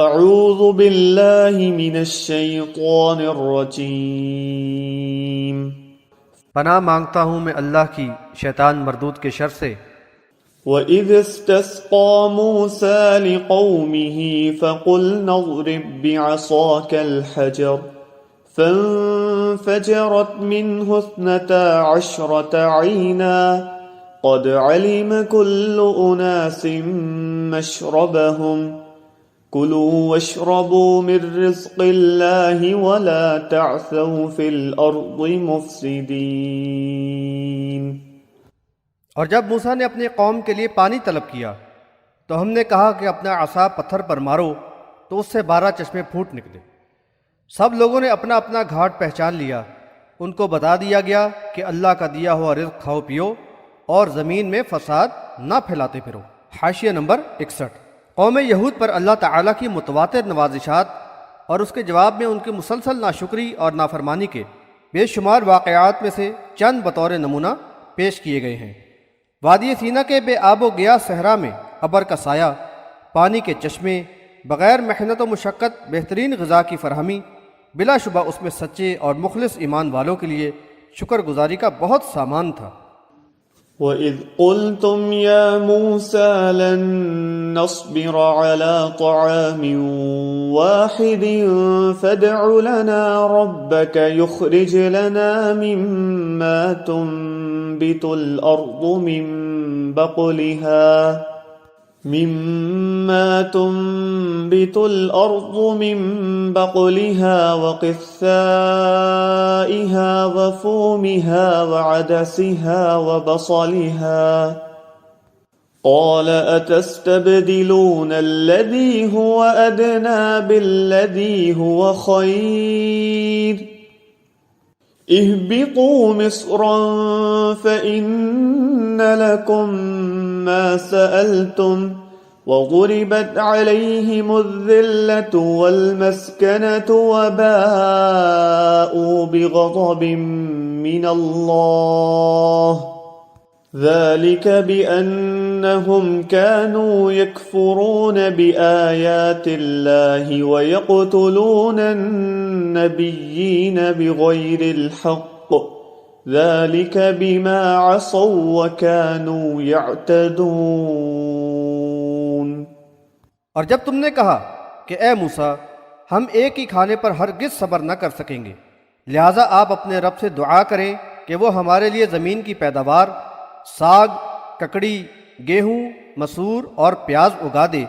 اعوذ باللہ من الشیطان الرجیم۔ پناہ مانگتا ہوں میں اللہ کی شیطان مردود کے شر سے۔ وَإِذِ اسْتَسْقَىٰ مُوسَىٰ لِقَوْمِهِ فَقُلْنَا اضْرِب بِّعَصَاكَ الْحَجَرَ فَانفَجَرَتْ مِنْهُ 12 عَيْنًا قَدْ عَلِمَ كُلُّ أُنَاسٍ مَّشْرَبَهُمْ كُلُوا وَاشْرَبُوا مِن رِّزْقِ اللَّهِ وَلَا تَعْثَوْا فِي الْأَرْضِ مُفْسِدِينَ۔ اور جب موسیٰ نے اپنی قوم کے لیے پانی طلب کیا تو ہم نے کہا کہ اپنا عصا پتھر پر مارو تو اس سے 12 چشمے پھوٹ نکلے۔ سب لوگوں نے اپنا اپنا گھاٹ پہچان لیا۔ ان کو بتا دیا گیا کہ اللہ کا دیا ہوا رزق کھاؤ پیو اور زمین میں فساد نہ پھیلاتے پھرو۔ حاشیہ نمبر 61۔ قوم یہود پر اللہ تعالیٰ کی متواتر نوازشات اور اس کے جواب میں ان کی مسلسل ناشکری اور نافرمانی کے بے شمار واقعات میں سے چند بطور نمونہ پیش کیے گئے ہیں۔ وادی سینا کے بے آب و گیا صحرا میں ابر کا سایہ، پانی کے چشمے، بغیر محنت و مشقت بہترین غذا کی فراہمی، بلا شبہ اس میں سچے اور مخلص ایمان والوں کے لیے شکر گزاری کا بہت سامان تھا۔ وَإِذْ قُلْتُمْ يَا مُوسَىٰ لَن نَّصْبِرَ عَلَىٰ طَعَامٍ وَاحِدٍ فَادْعُ لَنَا رَبَّكَ يُخْرِجْ لَنَا مِمَّا تُنبِتُ الْأَرْضُ من بقلها وقثائها وفومها وعدسها وبصلها قال أتستبدلون الذي هو أدنى بالذي هو خير اهبطوا مصرا فإن لكم ما سألتم وضربت عليهم الذلة والمسكنة وباءوا بغضب من الله ذلك بأنهم كانوا يكفرون بآيات الله ويقتلون النبيين بغير الحق ذلك بما عصوا وكانوا يعتدون۔ اور جب تم نے کہا کہ اے موسیٰ ہم ایک ہی کھانے پر ہرگز صبر نہ کر سکیں گے، لہٰذا آپ اپنے رب سے دعا کریں کہ وہ ہمارے لیے زمین کی پیداوار، ساگ، ککڑی، گیہوں، مسور اور پیاز اگا دے۔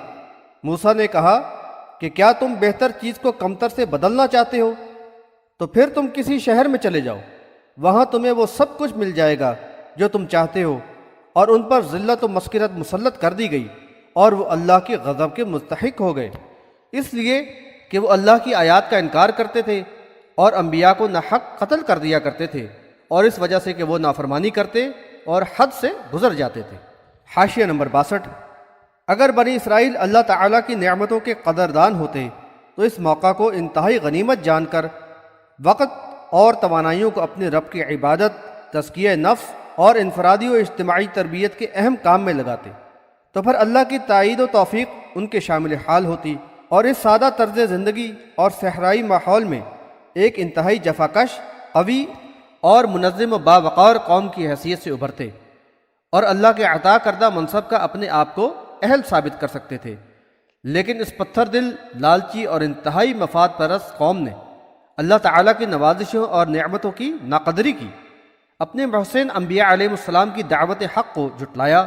موسیٰ نے کہا کہ کیا تم بہتر چیز کو کمتر سے بدلنا چاہتے ہو؟ تو پھر تم کسی شہر میں چلے جاؤ، وہاں تمہیں وہ سب کچھ مل جائے گا جو تم چاہتے ہو۔ اور ان پر ذلت و مسکنت مسلط کر دی گئی اور وہ اللہ کے غضب کے مستحق ہو گئے، اس لیے کہ وہ اللہ کی آیات کا انکار کرتے تھے اور انبیاء کو ناحق قتل کر دیا کرتے تھے، اور اس وجہ سے کہ وہ نافرمانی کرتے اور حد سے گزر جاتے تھے۔ حاشیہ نمبر 62۔ اگر بنی اسرائیل اللہ تعالیٰ کی نعمتوں کے قدردان ہوتے تو اس موقع کو انتہائی غنیمت جان کر وقت اور توانائیوں کو اپنے رب کی عبادت، تزکیہ نفس اور انفرادی و اجتماعی تربیت کے اہم کام میں لگاتے، تو پھر اللہ کی تائید و توفیق ان کے شامل حال ہوتی اور اس سادہ طرز زندگی اور صحرائی ماحول میں ایک انتہائی جفاکش، قوی اور منظم و باوقار قوم کی حیثیت سے ابھرتے اور اللہ کے عطا کردہ منصب کا اپنے آپ کو اہل ثابت کر سکتے تھے۔ لیکن اس پتھر دل، لالچی اور انتہائی مفاد پرست قوم نے اللہ تعالیٰ کی نوازشوں اور نعمتوں کی ناقدری کی، اپنے محسن انبیاء علیہ السلام کی دعوت حق کو جھٹلایا،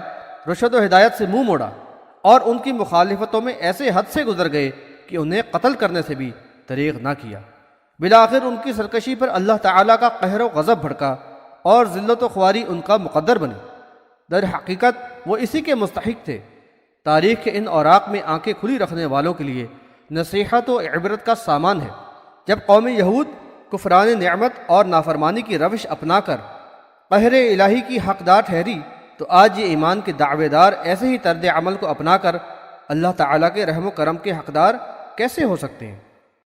رشد و ہدایت سے منہ موڑا اور ان کی مخالفتوں میں ایسے حد سے گزر گئے کہ انہیں قتل کرنے سے بھی دریغ نہ کیا۔ بالآخر ان کی سرکشی پر اللہ تعالیٰ کا قہر و غضب بھڑکا اور ذلت و خواری ان کا مقدر بنی۔ در حقیقت وہ اسی کے مستحق تھے۔ تاریخ کے ان اوراق میں آنکھیں کھلی رکھنے والوں کے لیے نصیحت و عبرت کا سامان ہے۔ جب قوم یہود کفران نعمت اور نافرمانی کی روش اپنا کر قہر الہی کی حقدار ٹھہری، تو آج یہ ایمان کے دعوے دار ایسے ہی طرز عمل کو اپنا کر اللہ تعالیٰ کے رحم و کرم کے حقدار کیسے ہو سکتے ہیں؟